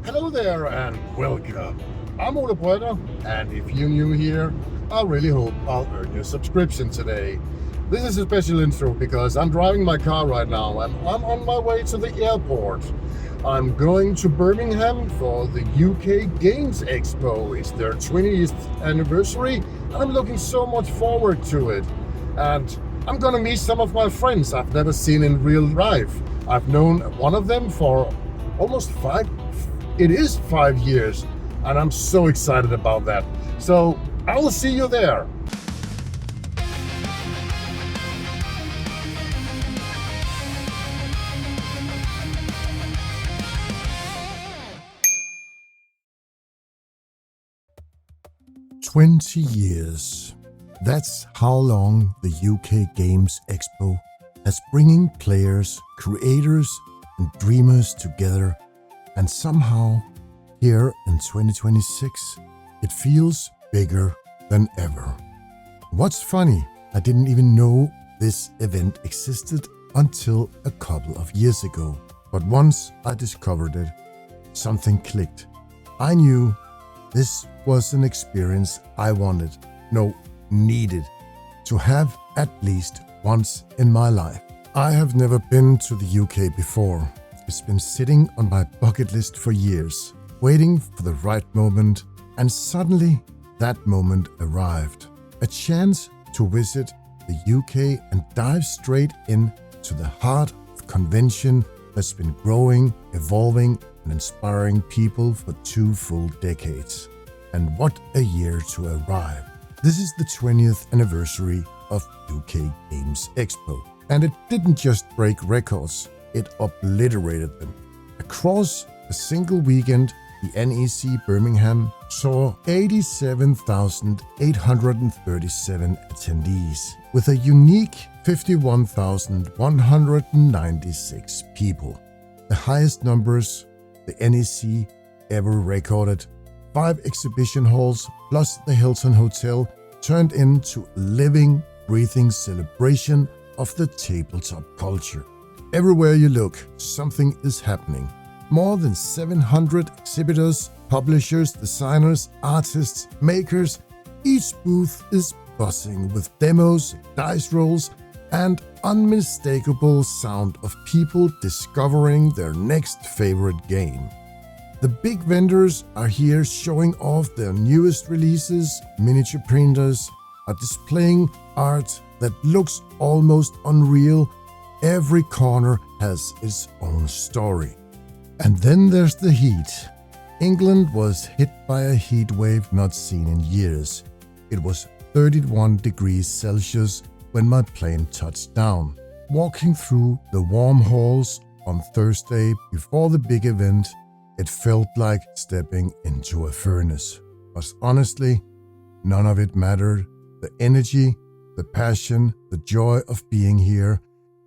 Hello there and welcome. I'm Ole, and if you're new here, I really hope I'll earn your subscription today. This is a special intro because I'm driving my car right now and I'm on my way to the airport. I'm going to Birmingham for the UK Games Expo. It's their 20th anniversary and I'm looking so much forward to it. And I'm gonna meet some of my friends I've never seen in real life. I've known one of them for almost 5 years, and I'm so excited about that. So I will see you there. "20 years. That's how long the UK Games Expo has bringing players, creators, and dreamers together. And somehow, here in 2026, it feels bigger than ever. What's funny, I didn't even know this event existed until a couple of years ago. But once I discovered it, something clicked. I knew this was an experience I needed to have at least once in my life. I have never been to the UK before. It's been sitting on my bucket list for years, waiting for the right moment, and suddenly that moment arrived. A chance to visit the UK and dive straight into the heart of convention that's been growing, evolving, and inspiring people for 2 full decades. And what a year to arrive. This is the 20th anniversary of UK Games Expo. And it didn't just break records, it obliterated them. Across a single weekend, the NEC Birmingham saw 87,837 attendees, with a unique 51,196 people. The highest numbers the NEC ever recorded. 5 exhibition halls plus the Hilton Hotel turned into a living, breathing celebration of the tabletop culture. Everywhere you look, something is happening. More than 700 exhibitors, publishers, designers, artists, makers. Each booth is buzzing with demos, dice rolls, and unmistakable sound of people discovering their next favorite game. The big vendors are here showing off their newest releases. Miniature printers are displaying art that looks almost unreal. Every corner has its own story. And then there's the heat. England was hit by a heat wave not seen in years. It was 31 degrees Celsius when my plane touched down. Walking through the warm halls on Thursday before the big event, it felt like stepping into a furnace. But honestly, none of it mattered. The energy, the passion, the joy of being here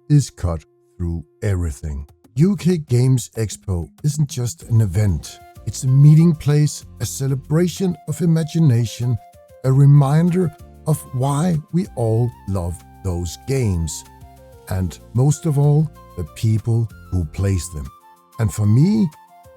is cut through everything. UK Games Expo isn't just an event. It's a meeting place, a celebration of imagination, a reminder of why we all love those games, and most of all, the people who plays them. And for me,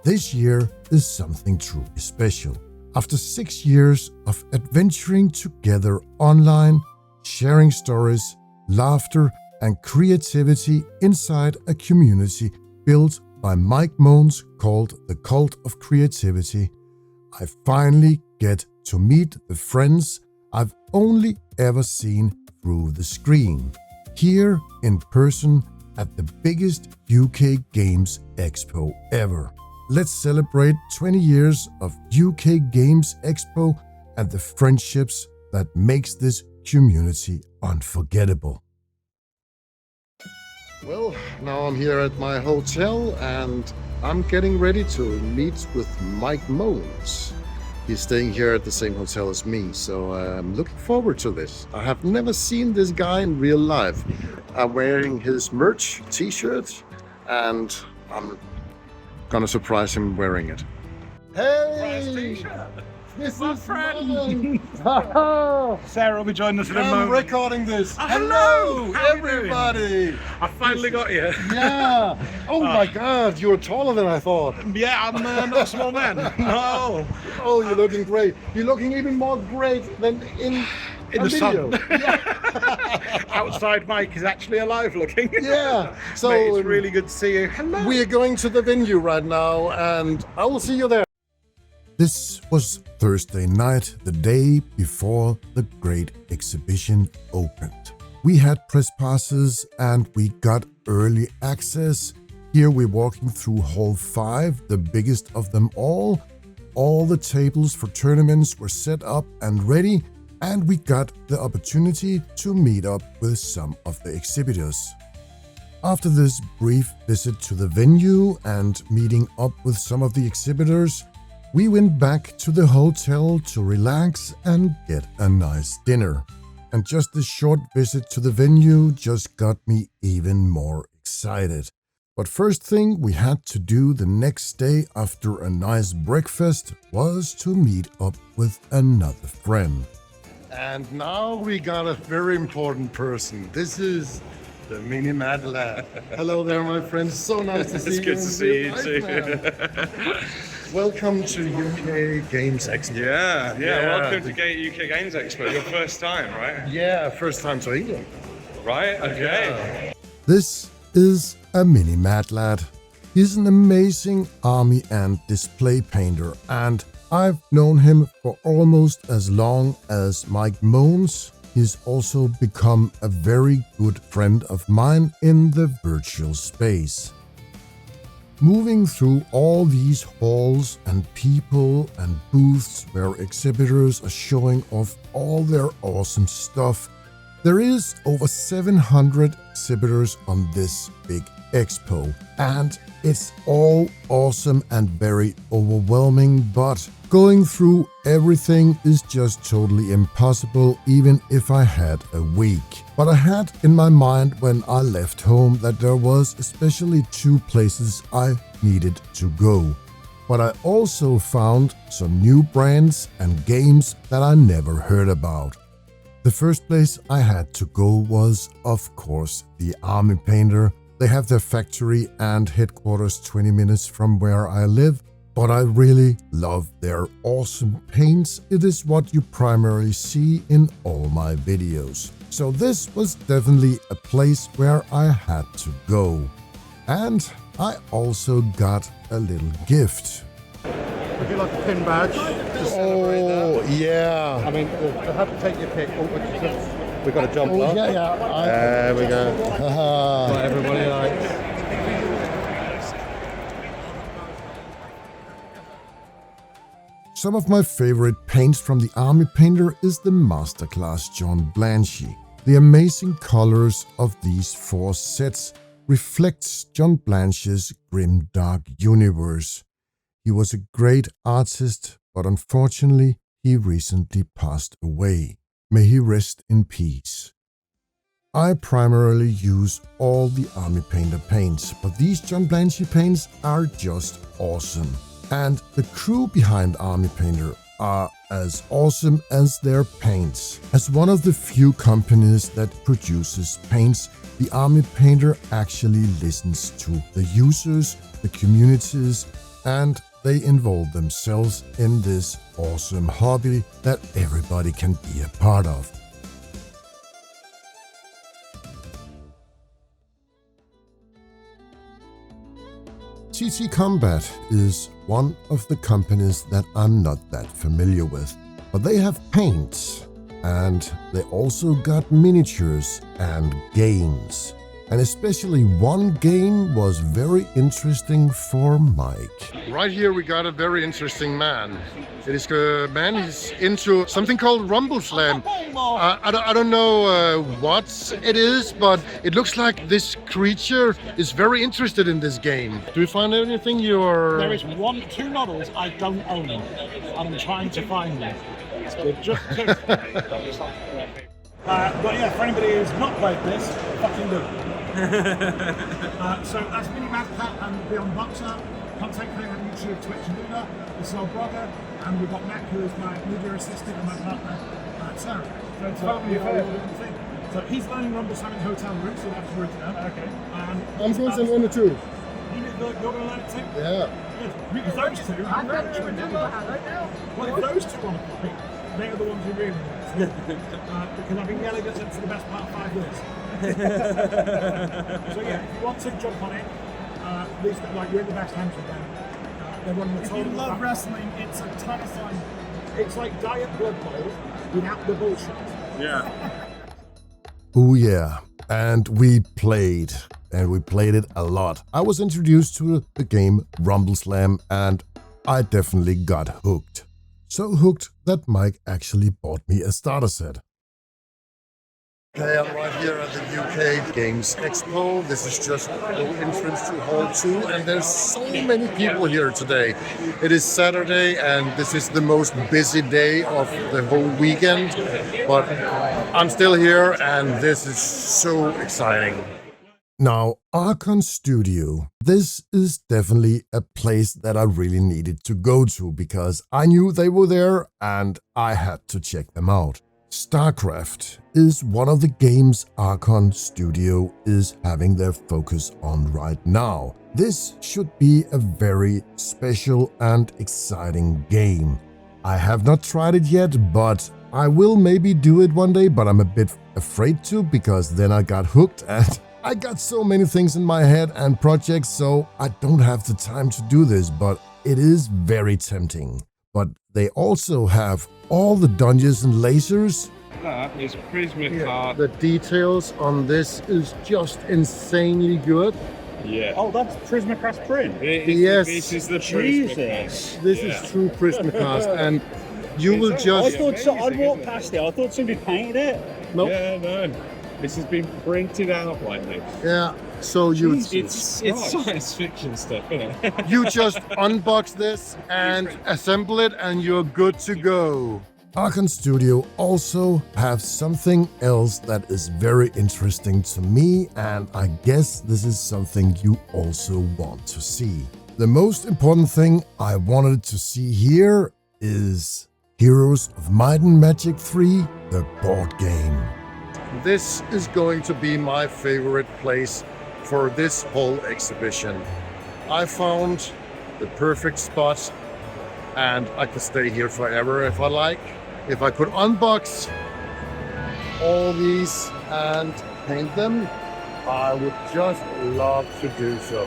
this year is something truly special. After 6 years of adventuring together online, sharing stories, laughter, and creativity inside a community built by Moans called the Cult of Creativity, I finally get to meet the friends I've only ever seen through the screen, here in person at the biggest UK Games Expo ever. Let's celebrate 20 years of UK Games Expo and the friendships that makes this community unforgettable. Well, now I'm here at my hotel and I'm getting ready to meet with Moans. He's staying here at the same hotel as me, so I'm looking forward to this. I have never seen this guy in real life. I'm wearing his merch t-shirt and I'm gonna surprise him wearing it. Hey! This My is friend. Moans. Sarah will be joining us in a I'm moment. recording this. Hello, how are you everybody. I finally got you. Yeah. Oh my God, you're taller than I thought. Yeah, I'm not a small man. No. Oh, you're looking great. You're looking even more great than in In a the video. sun. Yeah. Outside Mike is actually alive looking. Yeah. So Mate, it's really good to see you. Hello. we are going to the venue right now, and I will see you there. This was Thursday night, the day before the great exhibition opened. We had press passes and we got early access. Here we're walking through Hall 5, the biggest of them all. All the tables for tournaments were set up and ready, and we got the opportunity to meet up with some of the exhibitors. After this brief visit to the venue and meeting up with some of the exhibitors, we went back to the hotel to relax and get a nice dinner. And just this short visit to the venue just got me even more excited. But first thing we had to do the next day after a nice breakfast was to meet up with another friend. And now we got a very important person. This is the aMiniMadlad. Hello there, my friend. So nice to see you. It's good to see you too. Welcome to UK Games Expo. Yeah. Welcome to UK Games Expo. Your first time, right? Yeah, first time to England. Right, okay. Yeah. This is aMiniMadlad. He's an amazing army and display painter, and I've known him for almost as long as Mike Moans. He's also become a very good friend of mine in the virtual space. Moving through all these halls and people and booths where exhibitors are showing off all their awesome stuff, there is over 700 exhibitors on this big expo, and it's all awesome and very overwhelming, but going through everything is just totally impossible even if I had a week. But I had in my mind when I left home that there was especially two places I needed to go. But I also found some new brands and games that I never heard about. The first place I had to go was, of course, the Army Painter. They have their factory and headquarters 20 minutes from where I live, but I really love their awesome paints. It is what you primarily see in all my videos. So this was definitely a place where I had to go. And I also got a little gift. Would you like a pin badge to celebrate that? Yeah. I mean, you'll have to take your pick. Oh, we've got to jump up. Yeah. There we go. What everybody likes. Some of my favorite paints from the Army Painter is the Masterclass John Blanchy. The amazing colors of these four sets reflects John Blanchy's grim dark universe. He was a great artist, but unfortunately he recently passed away. May he rest in peace. I primarily use all the Army Painter paints, but these John Blanchy paints are just awesome. And the crew behind Army Painter are as awesome as their paints. As one of the few companies that produces paints, the Army Painter actually listens to the users, the communities, and they involve themselves in this awesome hobby that everybody can be a part of. TT Combat is one of the companies that I'm not that familiar with, but they have paints and they also got miniatures and games. And especially one game was very interesting for Mike. Right here we got a very interesting man. It is a man who's into something called Rumble Slam. I don't know what it is, but it looks like this creature is very interested in this game. Do you find anything you're... There is two models I don't own, and I'm trying to find them. Just two. But yeah, for anybody who's not played this, fucking do. So that's aMiniMadlad and the Unboxer. content creator on YouTube, Twitch, and Luna. This is our brother, and we've got Mac, who is my media assistant, and my partner, Sarah. So it's family affair. So he's learning Rumble Salmon hotel route, so that's route now. Okay. And I'm going to learn it too. you're going to learn it too? Yeah. Good. If those two, well, if those two want to play, they are the ones who really want because I've been yelling at them for the best part of 5 years. So yeah, if you want to jump on it, these like you're in the best hands with them. They're running the If you love wrestling, it's a ton of fun. It's like Diet Blood Bowl without the bullshit. Yeah. Oh yeah, and we played it a lot. I was introduced to the game Rumble Slam and I definitely got hooked. So hooked that Mike actually bought me a starter set. Okay, I'm right here at the UK Games Expo. This is just the entrance to Hall 2, and there's so many people here today. It is Saturday, and this is the most busy day of the whole weekend, but I'm still here, and this is so exciting. Now, Archon Studio. This is definitely a place that I really needed to go to because I knew they were there and I had to check them out. StarCraft is one of the games Archon Studio is having their focus on right now. This should be a very special and exciting game. I have not tried it yet, but I will maybe do it one day, but I'm a bit afraid to because then I got hooked and I got so many things in my head and projects, so I don't have the time to do this, but it is very tempting. But they also have all the dungeons and lasers. That is Prismacast. The details on this is just insanely good. Yeah. Oh, that's Prismacast print. Yes. This is the Jesus. Prismacast. This is true Prismacast, and you will I just... thought I'd walked past it. I thought somebody painted it. Nope. Yeah, no. This has been printed out like this. Yeah, so you It's science fiction stuff, isn't it? you just unbox this and assemble it, and you're good to go. Archon Studio also have something else that is very interesting to me, and I guess this is something you also want to see. The most important thing I wanted to see here is Heroes of Might and Magic 3, the board game. This is going to be my favorite place for this whole exhibition. I found the perfect spot, and I could stay here forever if I like. If I could unbox all these and paint them, I would just love to do so.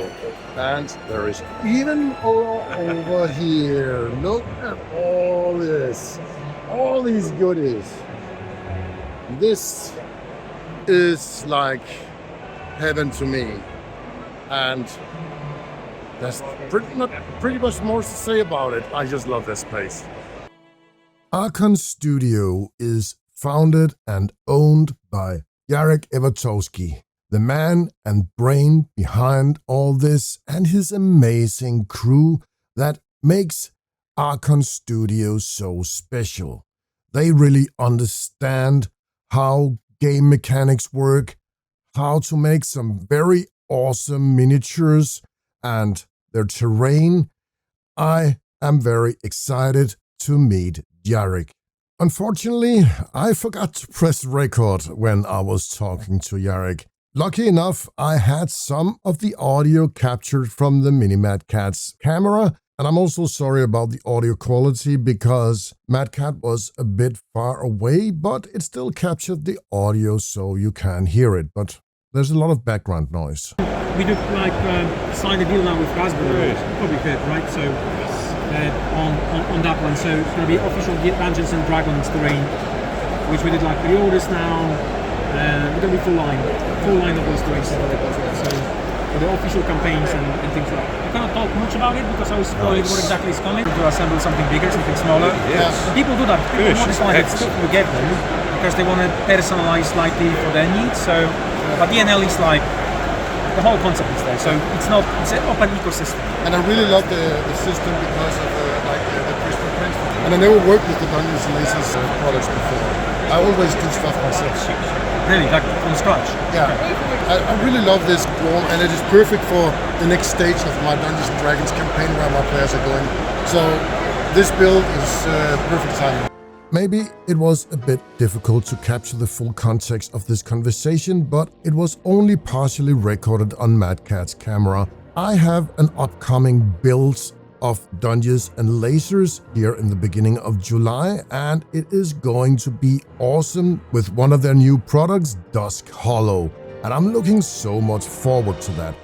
And there is even over here. Look at all this, all these goodies. This is like heaven to me, and there's not pretty much more to say about it. I just love this place. Archon Studio is founded and owned by Jarek Evatowski, the man and brain behind all this, and his amazing crew that makes Archon Studio so special. They really understand how game mechanics work, how to make some very awesome miniatures, and their terrain. I am very excited to meet Jarek. Unfortunately, I forgot to press record when I was talking to Jarek. Lucky enough, I had some of the audio captured from the aMiniMadlad's camera, and I'm also sorry about the audio quality because Madcat was a bit far away, but it still captured the audio so you can hear it, but there's a lot of background noise. We do like sign a deal now with Raspberry, probably fit, right? So on that one, so it's going to be official Dungeons and Dragons terrain, which we did like pre-orders now. We're going to be full line of those terrains. So for the official campaigns and things like that. I cannot talk much about it because I was spoiling what exactly is coming. To assemble something bigger, something smaller. Yes. People do that. People modify it still to get them because they want to personalize slightly for their needs. So, but DNL is like the whole concept is there. So it's an open ecosystem. And I really love the system because of the crystal prints. And I never worked with the Dungeons and Lasers products before. I always do stuff myself. Really, like from scratch. Yeah. I really love this wall, and it is perfect for the next stage of my Dungeons and Dragons campaign where my players are going. So this build is perfect timing. Maybe it was a bit difficult to capture the full context of this conversation, but it was only partially recorded on Mad Cat's camera. I have an upcoming build of Dungeons and Lasers here in the beginning of July, and it is going to be awesome with one of their new products, Dusk Hollow, and I'm looking so much forward to that.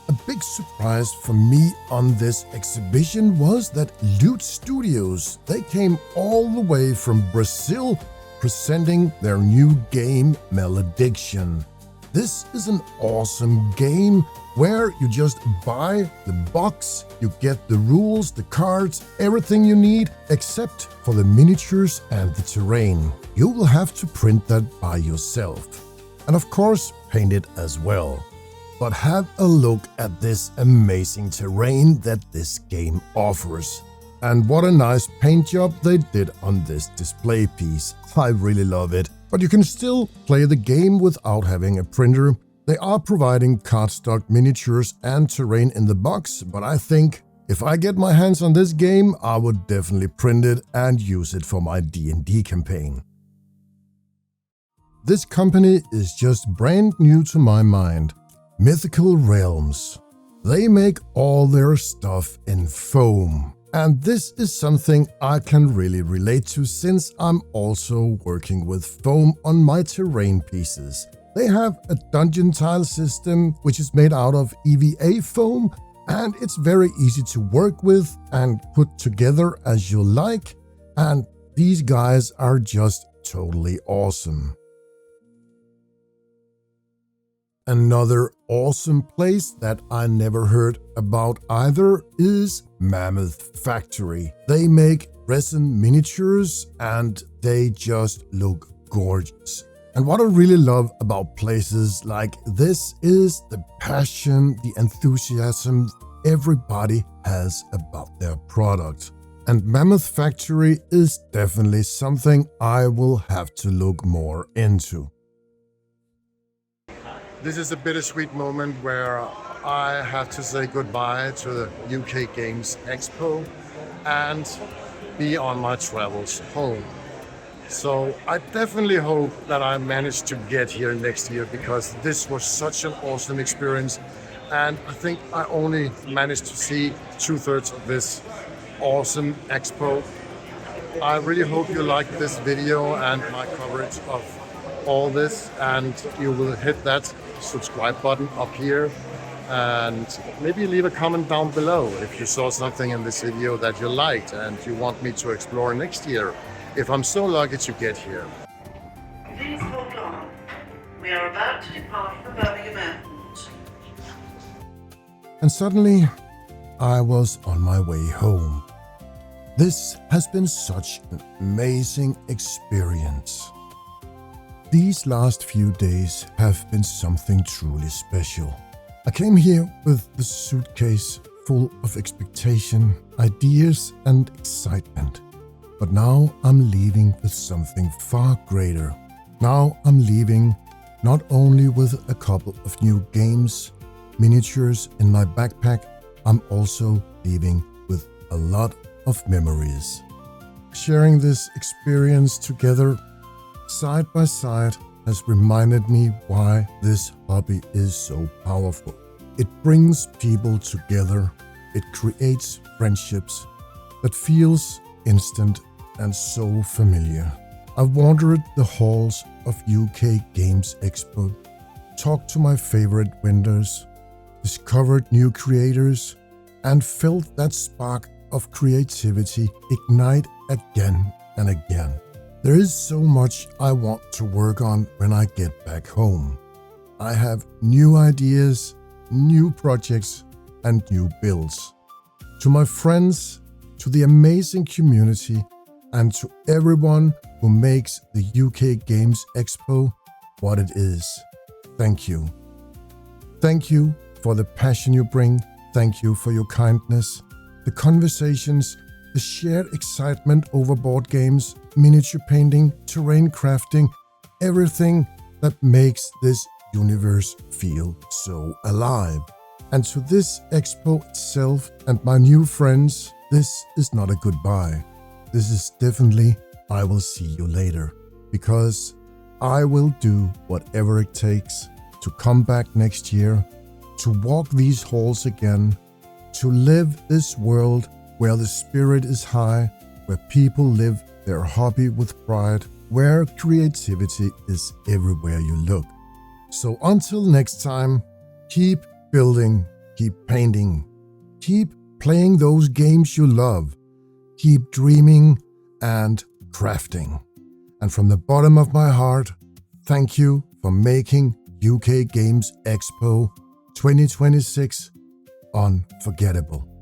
A big surprise for me on this exhibition was that Loot Studios, they came all the way from Brazil presenting their new game Malediction. This is an awesome game where you just buy the box, you get the rules, the cards, everything you need except for the miniatures and the terrain. You will have to print that by yourself. And of course, paint it as well. But have a look at this amazing terrain that this game offers. And what a nice paint job they did on this display piece. I really love it. But you can still play the game without having a printer. They are providing cardstock miniatures and terrain in the box, but I think if I get my hands on this game, I would definitely print it and use it for my D&D campaign. This company is just brand new to my mind. Mythical Realms. They make all their stuff in foam. And this is something I can really relate to since I'm also working with foam on my terrain pieces. They have a dungeon tile system which is made out of EVA foam, and it's very easy to work with and put together as you like, and these guys are just totally awesome. Another awesome place that I never heard about either is Mammoth Factory. They make resin miniatures and they just look gorgeous. And what I really love about places like this is the passion, the enthusiasm everybody has about their product. And Mammoth Factory is definitely something I will have to look more into. This is a bittersweet moment where I have to say goodbye to the UKGE Expo and be on my travels home. So I definitely hope that I manage to get here next year because this was such an awesome experience, and I think I only managed to see 2/3 of this awesome expo. I really hope you liked this video and my coverage of all this, and you will hit that subscribe button up here and maybe leave a comment down below if you saw something in this video that you liked and you want me to explore next year, if I'm so lucky to get here. Please hold on. We are about to depart for Birmingham Airport. And suddenly, I was on my way home. This has been such an amazing experience. These last few days have been something truly special. I came here with the suitcase full of expectation, ideas and excitement. But now I'm leaving with something far greater. Now I'm leaving not only with a couple of new games, miniatures in my backpack, I'm also leaving with a lot of memories. Sharing this experience together side by side has reminded me why this hobby is so powerful. It brings people together. It creates friendships that feels instant and so familiar. I've wandered the halls of UKGE Expo, talked to my favorite vendors, discovered new creators, and felt that spark of creativity ignite again and again. There is so much I want to work on when I get back home. I have new ideas, new projects, and new builds. To my friends, to the amazing community, and to everyone who makes the UKGE Expo what it is, thank you. Thank you for the passion you bring. Thank you for your kindness, the conversations, the shared excitement over board games, miniature painting, terrain crafting, everything that makes this universe feel so alive. And to this expo itself and my new friends, this is not a goodbye. This is definitely I will see you later, because I will do whatever it takes to come back next year, to walk these halls again, to live this world where the spirit is high, where people live their hobby with pride, where creativity is everywhere you look. So until next time, keep building, keep painting, keep playing those games you love, keep dreaming and crafting. And from the bottom of my heart, thank you for making UK Games Expo 2026 unforgettable.